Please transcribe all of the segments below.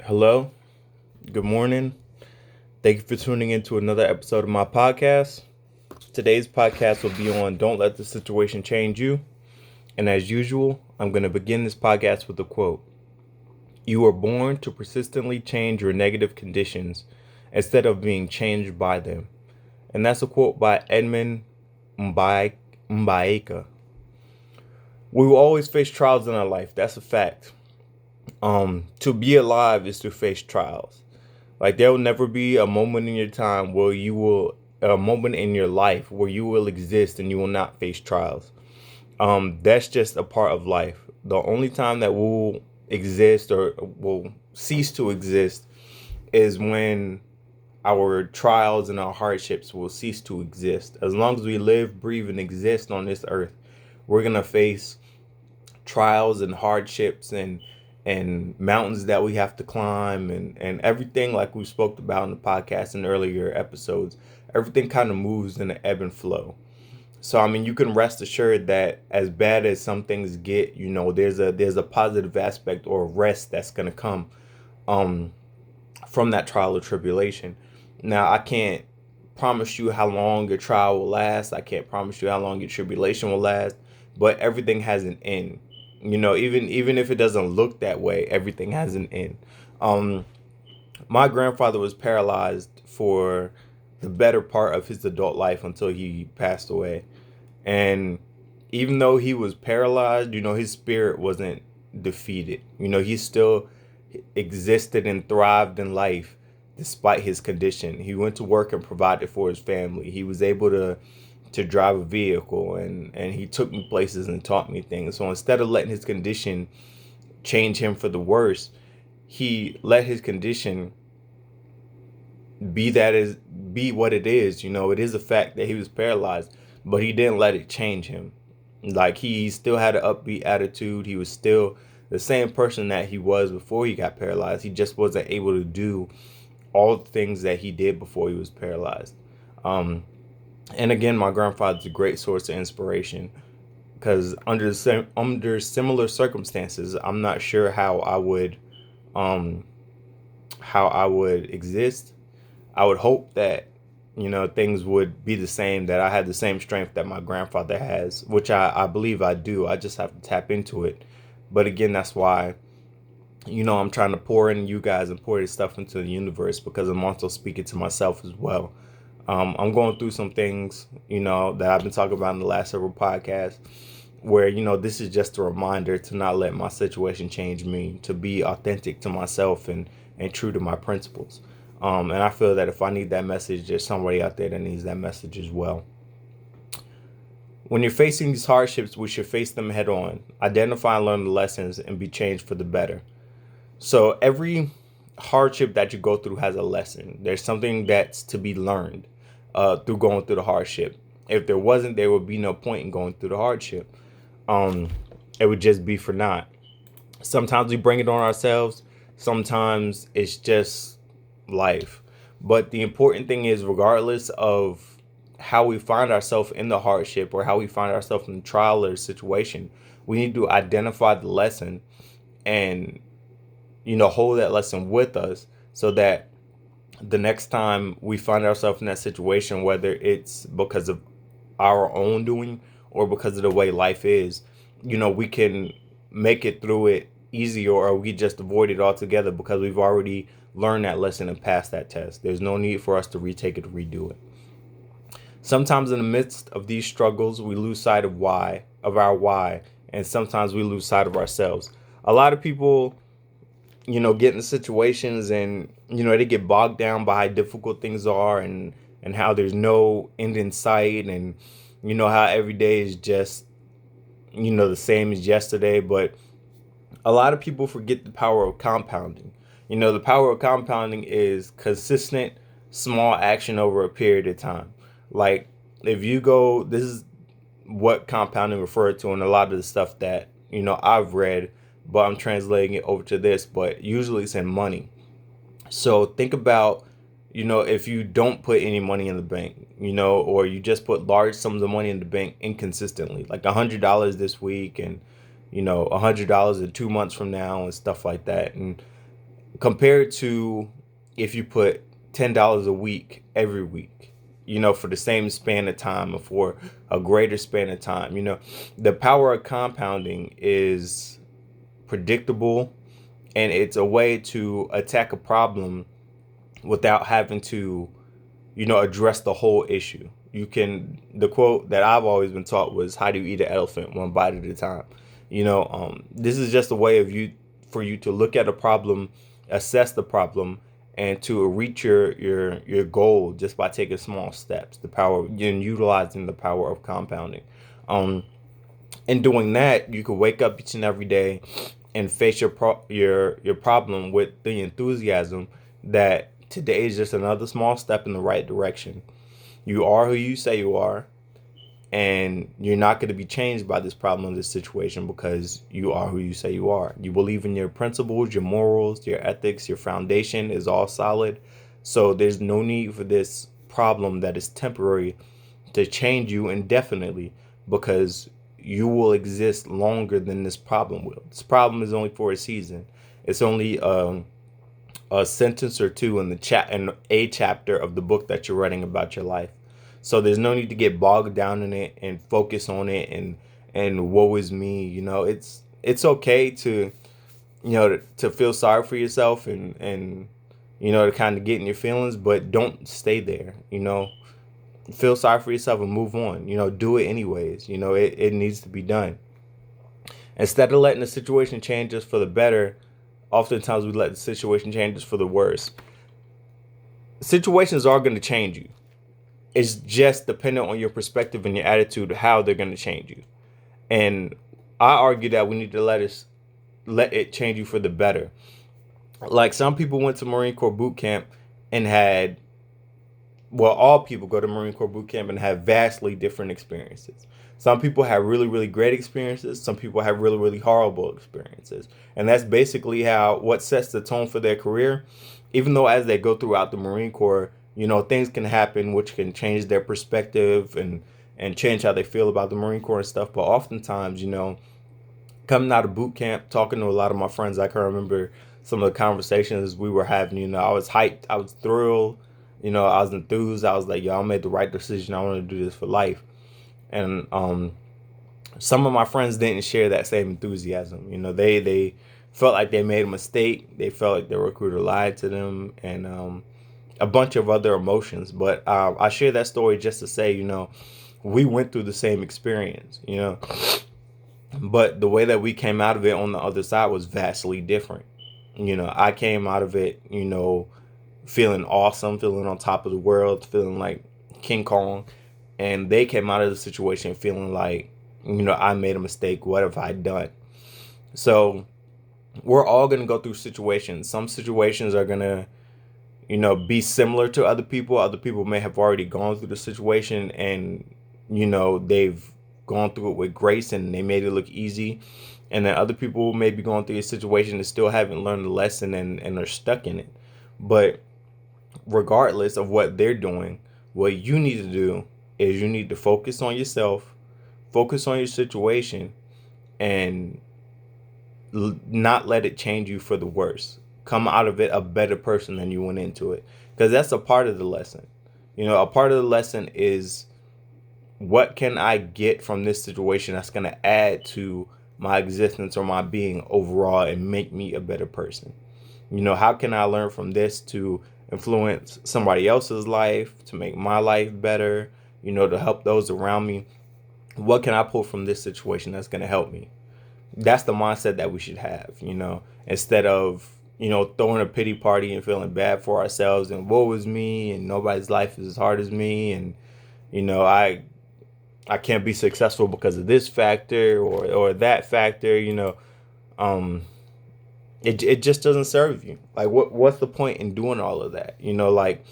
Hello, good morning. Thank you for tuning into another episode of my podcast. Today's podcast will be on Don't Let the Situation Change You. And as usual, I'm going to begin this podcast with a quote. You are born to persistently change your negative conditions instead of being changed by them. And that's a quote by Edmund Mbaeka. We will always face trials in our life. That's a fact. To be alive is to face trials. Like there will never be a moment in your time where you will a moment in your life where you will exist and you will not face trials. That's just a part of life. The only time that we'll exist or will cease to exist is when our trials and our hardships will cease to exist. As long as we live, breathe, and exist on this earth, we're gonna face trials and hardships and mountains that we have to climb and everything like we spoke about in the podcast in earlier episodes. Everything kind of moves in an ebb and flow. So I mean you can rest assured that as bad as some things get, there's a positive aspect or rest that's gonna come um from that trial or tribulation. Now I can't promise you how long your trial will last. I can't promise you how long your tribulation will last, but everything has an end. Even if it doesn't look that way, everything has an end. Um, my grandfather was paralyzed for the better part of his adult life until he passed away. And even though he was paralyzed, his spirit wasn't defeated. He still existed and thrived in life despite his condition. He went to work and provided for his family. He was able to drive a vehicle and he took me places and taught me things. So instead of letting his condition change him for the worse, he let his condition be what it is. It is a fact that he was paralyzed, but he didn't let it change him. Like he still had an upbeat attitude. He was still the same person that he was before he got paralyzed. He just wasn't able to do all the things that he did before he was paralyzed. And again, my grandfather's a great source of inspiration because under similar circumstances, I'm not sure um how I would exist. I would hope that things would be the same, that I had the same strength that my grandfather has, which I believe I do. I just have to tap into it. But again, that's why I'm trying to pour in you guys and pour this stuff into the universe because I'm also speaking to myself as well. I'm going through some things, that I've been talking about in the last several podcasts where, this is just a reminder to not let my situation change me, to be authentic to myself and true to my principles. And I feel that if I need that message, there's somebody out there that needs that message as well. When you're facing these hardships, we should face them head on, identify and learn the lessons, and be changed for the better. So every hardship that you go through has a lesson. There's something that's to be learned through going through the hardship. If there wasn't, there would be no point in going through the hardship. Um, it would just be for naught. Sometimes we bring it on ourselves. Sometimes it's just life. But the important thing is, regardless of how we find ourselves in the hardship or how we find ourselves in the trial or situation, we need to identify the lesson and hold that lesson with us so that the next time we find ourselves in that situation, whether it's because of our own doing or because of the way life is, we can make it through it easier, or we just avoid it altogether because we've already learned that lesson and passed that test. There's no need for us to retake it or redo it. Sometimes in the midst of these struggles, we lose sight of our why, and sometimes we lose sight of ourselves. A lot of people get in situations and they get bogged down by how difficult things are and how there's no end in sight, and how every day is just the same as yesterday. But a lot of people forget the power of compounding. The power of compounding is consistent small action over a period of time. Like if you go, this is what compounding referred to in a lot of the stuff that I've read, but I'm translating it over to this. But usually it's in money. So think about if you don't put any money in the bank, or you just put large sums of money in the bank inconsistently, like $100 this week, and $100 in 2 months from now and stuff like that. And compared to if you put $10 a week every week, for the same span of time or for a greater span of time, the power of compounding is predictable, and it's a way to attack a problem without having to, address the whole issue. The quote that I've always been taught was, how do you eat an elephant? One bite at a time. This is just a way for you to look at a problem, assess the problem, and to reach your goal just by taking small steps. The power and utilizing the power of compounding. In doing that, you can wake up each and every day and face your problem with the enthusiasm that today is just another small step in the right direction. You are who you say you are, and you're not going to be changed by this problem or this situation because you are who you say you are. You believe in your principles, your morals, your ethics, your foundation is all solid. So there's no need for this problem that is temporary to change you indefinitely, because you will exist longer than this problem will. This problem is only for a season. It's only a sentence or two in a chapter of the book that you're writing about your life. So there's no need to get bogged down in it and focus on it and woe is me. It's okay to to feel sorry for yourself and to kind of get in your feelings, but don't stay there. Feel sorry for yourself and move on. Do it anyways. It needs to be done. Instead of letting the situation change us for the better, oftentimes we let the situation change us for the worse. Situations are going to change you. It's just dependent on your perspective and your attitude how they're going to change you. And I argue that we need to let it change you for the better. Like, some people went to Marine Corps boot camp and all people go to Marine Corps boot camp and have vastly different experiences. Some people have really, really great experiences. Some people have really, really horrible experiences. And that's basically what sets the tone for their career. Even though as they go throughout the Marine Corps, things can happen which can change their perspective and change how they feel about the Marine Corps and stuff. But oftentimes, coming out of boot camp, talking to a lot of my friends, I can remember some of the conversations we were having. I was hyped. I was thrilled. I was enthused. I was like, yo, I made the right decision. I want to do this for life. And some of my friends didn't share that same enthusiasm. They felt like they made a mistake. They felt like their recruiter lied to them, and a bunch of other emotions. But I share that story just to say, we went through the same experience, but the way that we came out of it on the other side was vastly different. I came out of it, feeling awesome, feeling on top of the world, feeling like King Kong. And they came out of the situation feeling like, I made a mistake. What have I done? So we're all going to go through situations. Some situations are going to, be similar to other people. Other people may have already gone through the situation and, they've gone through it with grace and they made it look easy. And then other people may be going through a situation and still haven't learned the lesson and are stuck in it. But regardless of what they're doing, what you need to do is you need to focus on yourself, focus on your situation, and not let it change you for the worse. Come out of it a better person than you went into it. Because that's a part of the lesson. A part of the lesson is, what can I get from this situation that's going to add to my existence or my being overall and make me a better person? How can I learn from this to influence somebody else's life, to make my life better, to help those around me? What can I pull from this situation that's going to help me? That's the mindset that we should have, instead of, throwing a pity party and feeling bad for ourselves and woe is me and nobody's life is as hard as me. And, I can't be successful because of this factor or that factor, it just doesn't serve you. Like, what's the point in doing all of that? Like,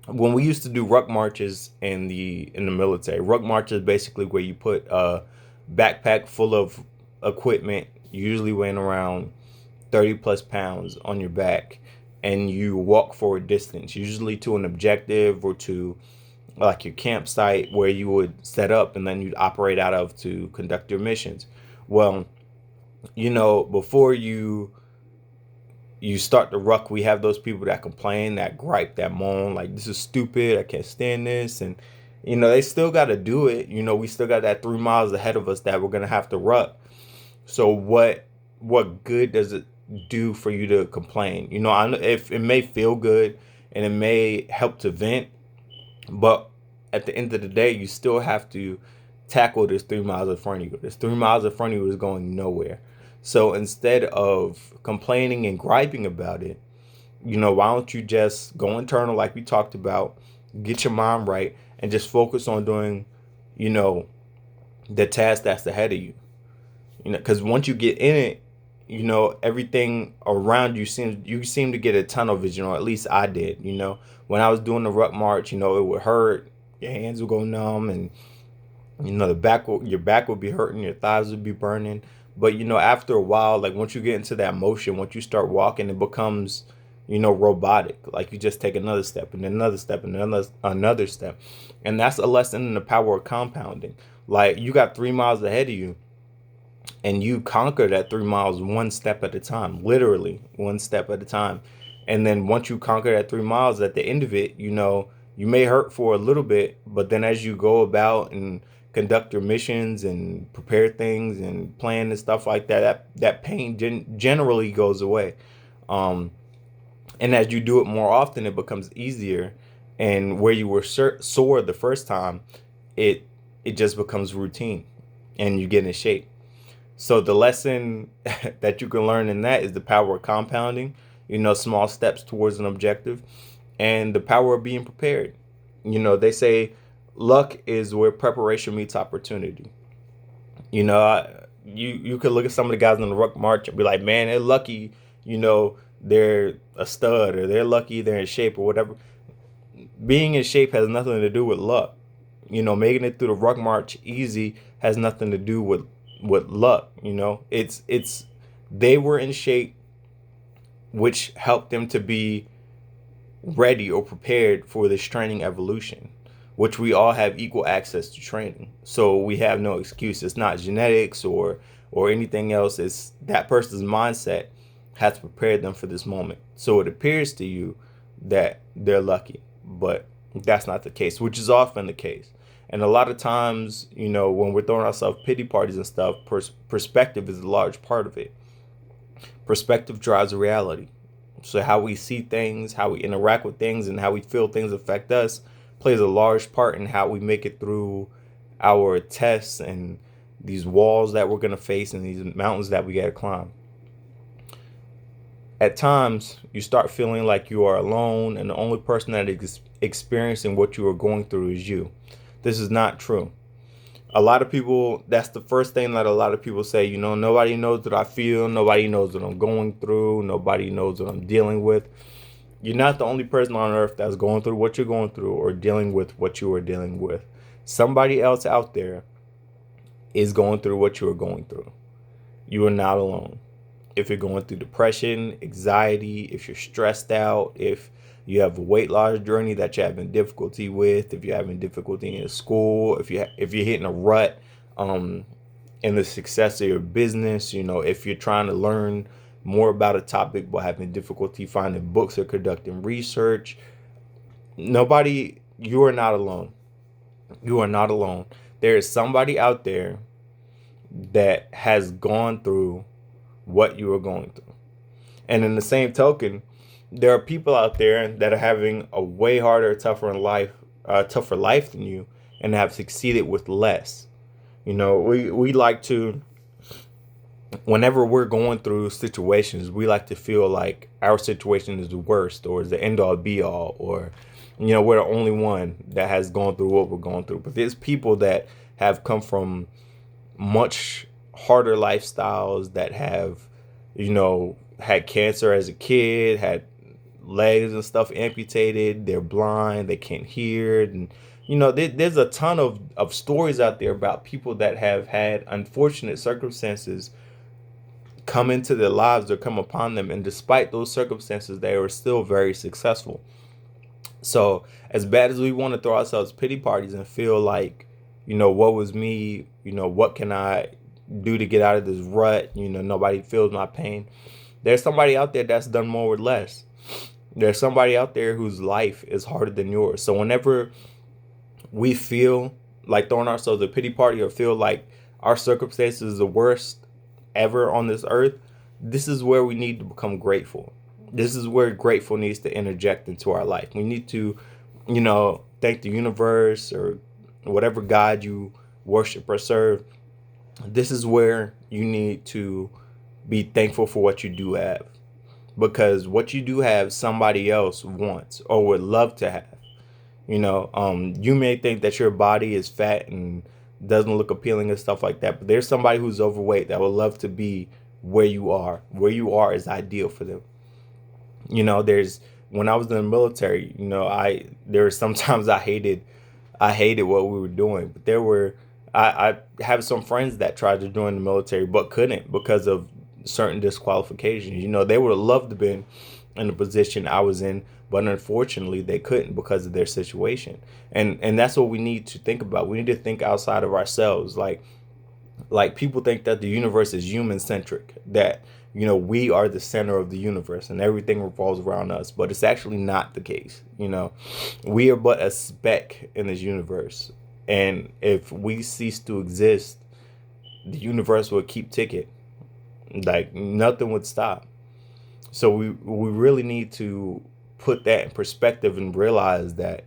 when we used to do ruck marches in the military, ruck march is basically where you put a backpack full of equipment, usually weighing around 30 plus pounds, on your back, and you walk for a distance, usually to an objective or to like your campsite where you would set up and then you'd operate out of to conduct your missions. Well, before you start the ruck, we have those people that complain, that gripe, that moan, like, this is stupid, I can't stand this. And, they still got to do it. We still got that 3 miles ahead of us that we're going to have to ruck. So what good does it do for you to complain? I know if it may feel good and it may help to vent, but at the end of the day, you still have to tackle this 3 miles in front of you. This 3 miles in front of you is going nowhere. So instead of complaining and griping about it, why don't you just go internal like we talked about, get your mind right, and just focus on doing, you know, the task that's ahead of you. Because once you get in it, everything around you seem to get a tunnel vision, or at least I did. When I was doing the ruck march, it would hurt, your hands would go numb, and your back would be hurting, your thighs would be burning. But after a while, like once you get into that motion, once you start walking, it becomes robotic. Like you just take another step and another step and another step. And that's a lesson in the power of compounding. Like you got 3 miles ahead of you, and you conquer that 3 miles one step at a time, literally one step at a time. And then once you conquer that 3 miles, at the end of it, you may hurt for a little bit, but then as you go about and conduct your missions and prepare things and plan and stuff like that, that pain generally goes away. Um, and as you do it more often, it becomes easier. And where you were sore the first time, it it just becomes routine, and you get in shape. So the lesson that you can learn in that is the power of compounding, small steps towards an objective, and the power of being prepared. They say luck is where preparation meets opportunity. You could look at some of the guys on the ruck march and be like, man, they're lucky, they're a stud, or they're lucky they're in shape, or whatever. Being in shape has nothing to do with luck. Making it through the ruck march easy has nothing to do with luck. It's they were in shape, which helped them to be ready or prepared for this training evolution, which we all have equal access to training. So we have no excuse. It's not genetics or anything else. It's that person's mindset has prepared them for this moment. So it appears to you that they're lucky, but that's not the case, which is often the case. And a lot of times, when we're throwing ourselves pity parties and stuff, perspective is a large part of it. Perspective drives reality. So how we see things, how we interact with things, and how we feel things affect us plays a large part in how we make it through our tests and these walls that we're going to face and these mountains that we got to climb. At times, you start feeling like you are alone, and the only person that is experiencing what you are going through is you. This is not true. A lot of people, that's the first thing that a lot of people say, nobody knows what I feel, nobody knows what I'm going through, nobody knows what I'm dealing with. You're not the only person on earth that's going through what you're going through or dealing with what you are dealing with. Somebody else out there is going through what you are going through. You are not alone. If you're going through depression, anxiety, if you're stressed out, if you have a weight loss journey that you're having difficulty with, if you're having difficulty in school, if you're hitting a rut in the success of your business, if you're trying to learn more about a topic but having difficulty finding books or conducting research, you are not alone. You are not alone. There is somebody out there that has gone through what you are going through. And in the same token, there are people out there that are having a way harder, tougher life than you, and have succeeded with less. We like to, whenever we're going through situations, we like to feel like our situation is the worst or is the end all be all, or we're the only one that has gone through what we're going through. But there's people that have come from much harder lifestyles, that have had cancer as a kid, had legs and stuff amputated, they're blind, they can't hear. And there's a ton of stories out there about people that have had unfortunate circumstances come into their lives or come upon them, and despite those circumstances, they were still very successful. So as bad as we want to throw ourselves pity parties and feel like, what was me, what can I do to get out of this rut. Nobody feels my pain. There's somebody out there that's done more with less. There's somebody out there whose life is harder than yours. So whenever we feel like throwing ourselves a pity party or feel like our circumstances is the worst ever on this earth, this is where we need to become grateful. This is where grateful needs to interject into our life. We need to, thank the universe or whatever God you worship or serve. This is where you need to be thankful for what you do have, because what you do have, somebody else wants or would love to have. You may think that your body is fat and doesn't look appealing and stuff like that, but there's somebody who's overweight that would love to be where you are. Where you are is ideal for them. There's when I was in the military, there were sometimes I hated what we were doing, but I have some friends that tried to join the military but couldn't because of certain disqualifications. They would have loved to been in the position I was in, but unfortunately they couldn't because of their situation. And that's what we need to think about. We need to think outside of ourselves. Like people think that the universe is human centric, that we are the center of the universe and everything revolves around us, but it's actually not the case. We are but a speck in this universe, and if we cease to exist, the universe would keep ticking. Like nothing would stop. So we really need to put that in perspective and realize that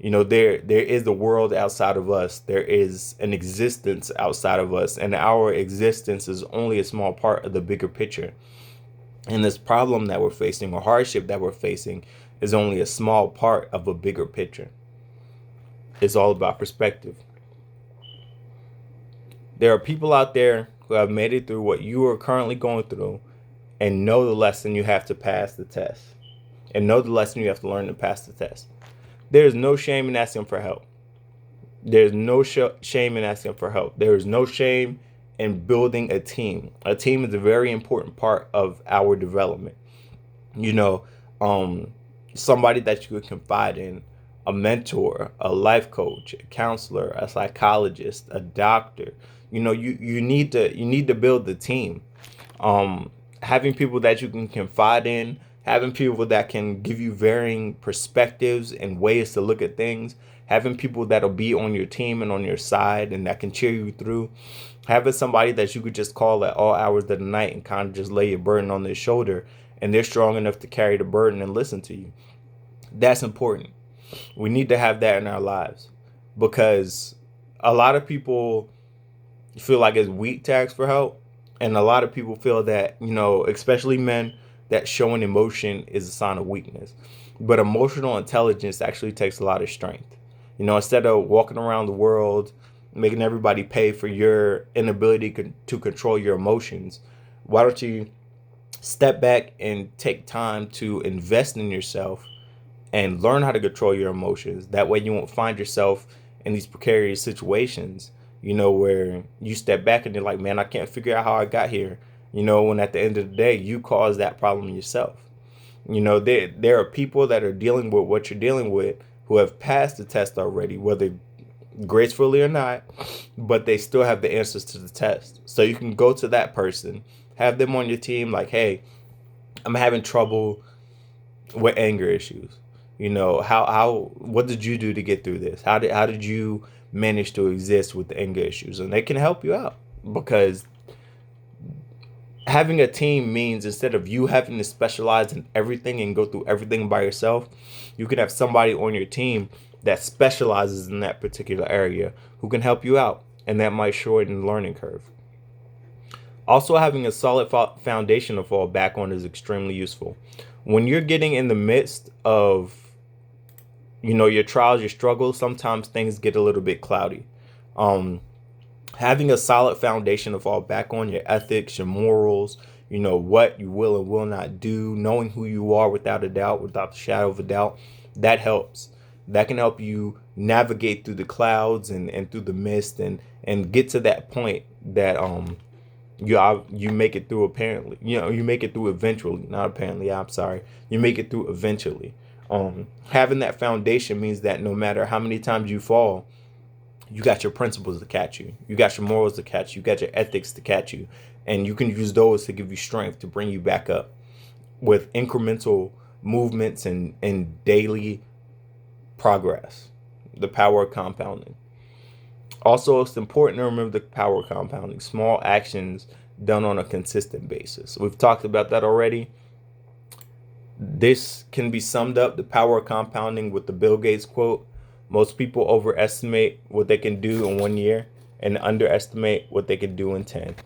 there is a world outside of us. There is an existence outside of us, and our existence is only a small part of the bigger picture. And this problem that we're facing or hardship that we're facing is only a small part of a bigger picture. It's all about perspective. There are people out there who have made it through what you are currently going through and know the lesson you have to pass the test, and know the lesson you have to learn to pass the test. There is no shame in asking for help. There's no shame in asking for help. There is no shame in building a team. A team is a very important part of our development. Somebody that you could confide in, a mentor, a life coach, a counselor, a psychologist, a doctor. You need to build the team. Having people that you can confide in, having people that can give you varying perspectives and ways to look at things, having people that'll be on your team and on your side and that can cheer you through, having somebody that you could just call at all hours of the night and kind of just lay your burden on their shoulder and they're strong enough to carry the burden and listen to you. That's important. We need to have that in our lives, because a lot of people feel like it's weak to ask for help. And a lot of people feel that, especially men, that showing emotion is a sign of weakness. But emotional intelligence actually takes a lot of strength. Instead of walking around the world making everybody pay for your inability to control your emotions, why don't you step back and take time to invest in yourself and learn how to control your emotions? That way you won't find yourself in these precarious situations, where you step back and you're like, man, I can't figure out how I got here. When at the end of the day, you caused that problem yourself. There are people that are dealing with what you're dealing with who have passed the test already, whether gracefully or not, but they still have the answers to the test. So you can go to that person, have them on your team, like, hey, I'm having trouble with anger issues. What did you do to get through this? How did you manage to exist with the anger issues? And they can help you out, because having a team means instead of you having to specialize in everything and go through everything by yourself, you can have somebody on your team that specializes in that particular area who can help you out, and that might shorten the learning curve. Also, having a solid foundation to fall back on is extremely useful. When you're getting in the midst of your trials, your struggles, sometimes things get a little bit cloudy. Having a solid foundation to fall back on, your ethics, your morals, what you will and will not do, knowing who you are without a doubt, without the shadow of a doubt, that helps. That can help you navigate through the clouds and through the mist and get to that point that you make it through apparently. You make it through eventually, not apparently, I'm sorry. You make it through eventually. Having that foundation means that no matter how many times you fall, You got your principles to catch you. You got your morals to catch you. You got your ethics to catch you. And you can use those to give you strength to bring you back up with incremental movements and daily progress. The power of compounding. Also, it's important to remember the power of compounding. Small actions done on a consistent basis. We've talked about that already. This can be summed up, the power of compounding, with the Bill Gates quote: most people overestimate what they can do in 1 year and underestimate what they can do in 10.